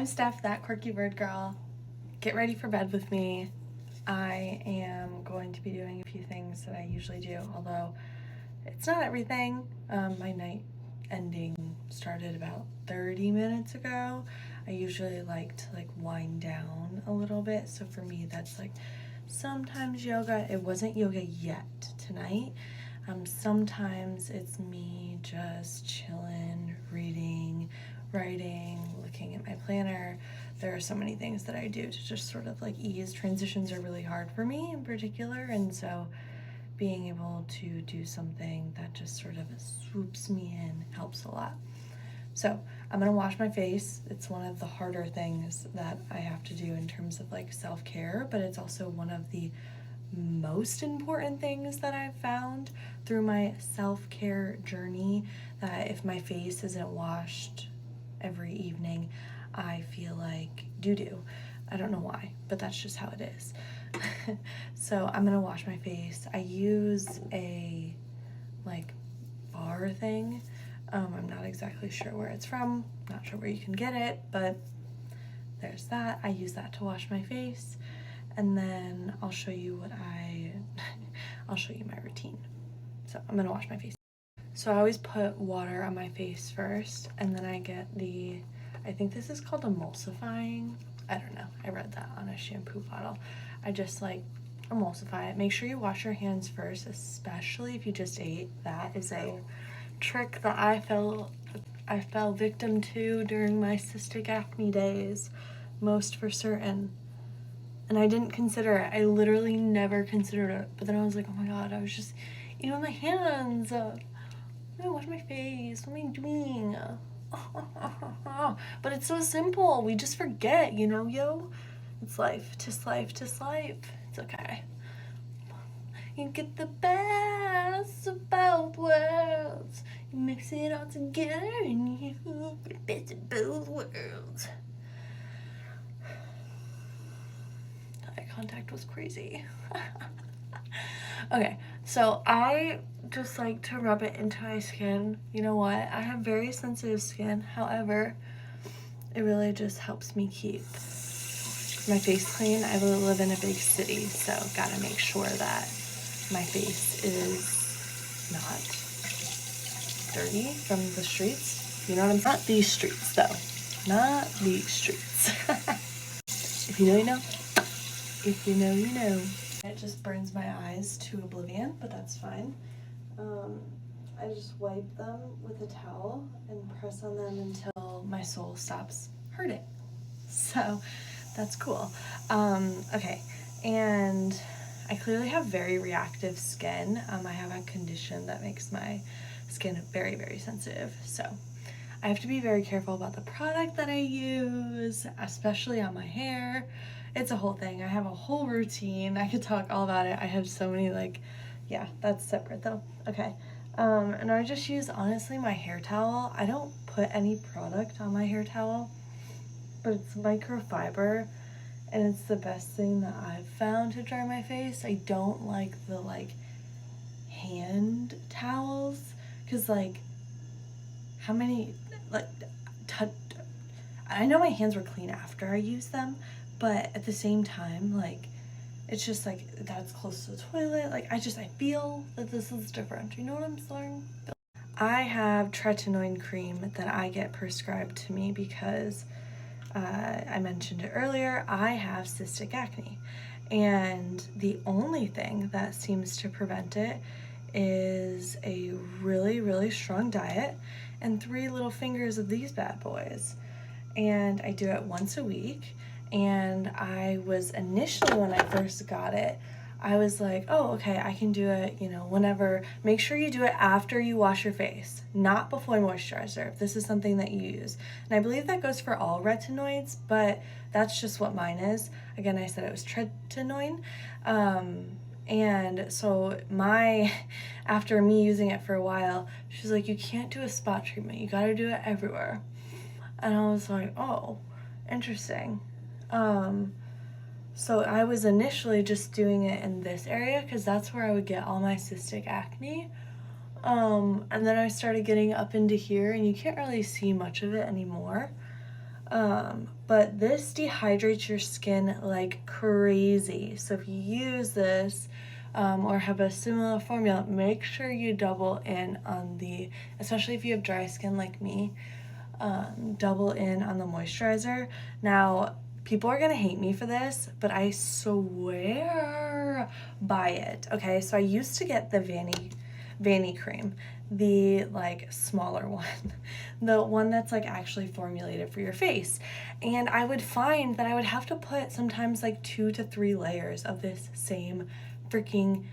I'm Steph, that quirky bird girl. Get ready for bed with me. I am going to be doing a few things that I usually do, although it's not everything. My night ending started about 30 minutes ago. I usually like to wind down a little bit, so for me that's sometimes yoga. It wasn't yoga yet tonight. Sometimes it's me just chilling, reading, writing, looking at my planner. There are so many things that I do to just sort of ease. Transitions are really hard for me in particular, and so being able to do something that just sort of swoops me in helps a lot. So I'm gonna wash my face. It's one of the harder things that I have to do in terms of self-care, but it's also one of the most important things that I've found through my self-care journey, that if my face isn't washed every evening, I feel like doo-doo. I don't know why, but that's just how it is. So I'm gonna wash my face. I use a bar thing. I'm not exactly sure where it's from, not sure where you can get it, but there's that. I use that to wash my face, and then I'll show you I'll show you my routine. So I'm gonna wash my face. So I always put water on my face first, and then I get I think this is called emulsifying. I don't know, I read that on a shampoo bottle. I just emulsify it. Make sure you wash your hands first, especially if you just ate. That is a trick that I fell victim to during my cystic acne days, most for certain. And I didn't consider it. I literally never considered it. But then I was like, oh my god, I was just eating with my hands. Let me wash my face. What am I doing? But it's so simple. We just forget, yo. It's life. 'Tis life. 'Tis life. It's okay. You get the best of both worlds. You mix it all together and you get the best of both worlds. Eye contact was crazy. Okay, so I just like to rub it into my skin. You know what? I have very sensitive skin. However, it really just helps me keep my face clean. I live in a big city, so gotta make sure that my face is not dirty from the streets. You know what I'm saying? Not these streets, though. Not these streets. If you know, you know. If you know, you know. It just burns my eyes to oblivion, but that's fine. I just wipe them with a towel and press on them until my soul stops hurting. So that's cool. Okay, and I clearly have very reactive skin. I have a condition that makes my skin very, very sensitive. So I have to be very careful about the product that I use, especially on my hair. It's a whole thing. I have a whole routine. I could talk all about it. I have so many yeah, that's separate though. Okay. And I just use, honestly, my hair towel. I don't put any product on my hair towel, but it's microfiber, and it's the best thing that I've found to dry my face. I don't like the hand towels, because how many I know my hands were clean after I used them, but at the same time it's just that's close to the toilet. I feel that this is different. You know what I'm saying? I have tretinoin cream that I get prescribed to me because I mentioned it earlier, I have cystic acne, and the only thing that seems to prevent it is a really, really strong diet and 3 little fingers of these bad boys. And I do it once a week. And I was initially, when I first got it, I was like, oh, okay, I can do it, whenever. Make sure you do it after you wash your face, not before moisturizer, if this is something that you use. And I believe that goes for all retinoids, but that's just what mine is. Again, I said it was tretinoin. And so after me using it for a while, she's like, you can't do a spot treatment. You got to do it everywhere. And I was like, oh, interesting. So I was initially just doing it in this area because that's where I would get all my cystic acne. And then I started getting up into here, and you can't really see much of it anymore. But this dehydrates your skin like crazy. So if you use this or have a similar formula, make sure you double in on the, especially if you have dry skin like me, double in on the moisturizer. Now, people are gonna hate me for this, but I swear by it. Okay, so I used to get the Vanny cream, the like smaller one, the one that's like actually formulated for your face. And I would find that I would have to put sometimes like 2 to 3 layers of this same freaking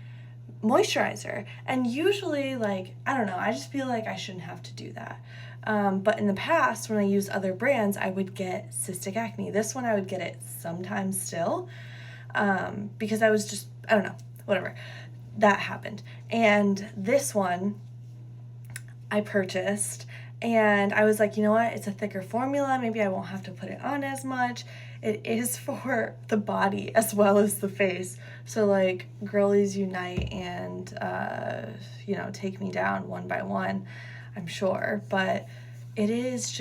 moisturizer. And usually, like, I don't know, I just feel like I shouldn't have to do that. But in the past, when I used other brands, I would get cystic acne. This one, I would get it sometimes still because I was just, I don't know, whatever. That happened. And this one I purchased, and I was like, you know what? It's a thicker formula. Maybe I won't have to put it on as much. It is for the body as well as the face. So like girlies unite and, you know, take me down one by one, I'm sure. But it is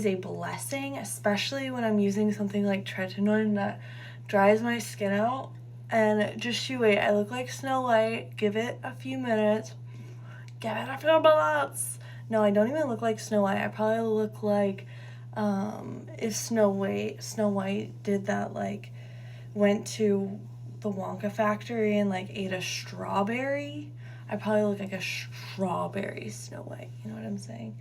a blessing, especially when I'm using something like tretinoin that dries my skin out. And just you wait, I look like Snow White. Give it a few minutes. Give it a few minutes. No, I don't even look like Snow White. I probably look like if Snow White did that, like went to the Wonka factory and like ate a strawberry. I probably look like a strawberry Snow White. You know what I'm saying?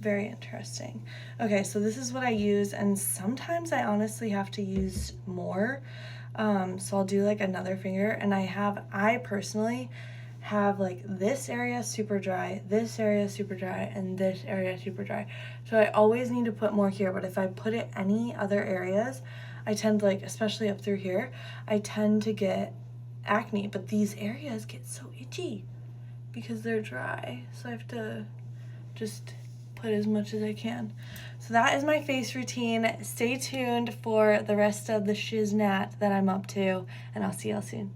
Very interesting. Okay, so this is what I use, and sometimes I honestly have to use more. So I'll do like another finger, and I personally have like this area super dry, this area super dry, and this area super dry. So I always need to put more here, but if I put it any other areas, I tend to, like, especially up through here, I tend to get acne, but these areas get so itchy because they're dry. So I have to just put as much as I can. So that is my face routine. Stay tuned for the rest of the shiznat that I'm up to, and I'll see y'all soon.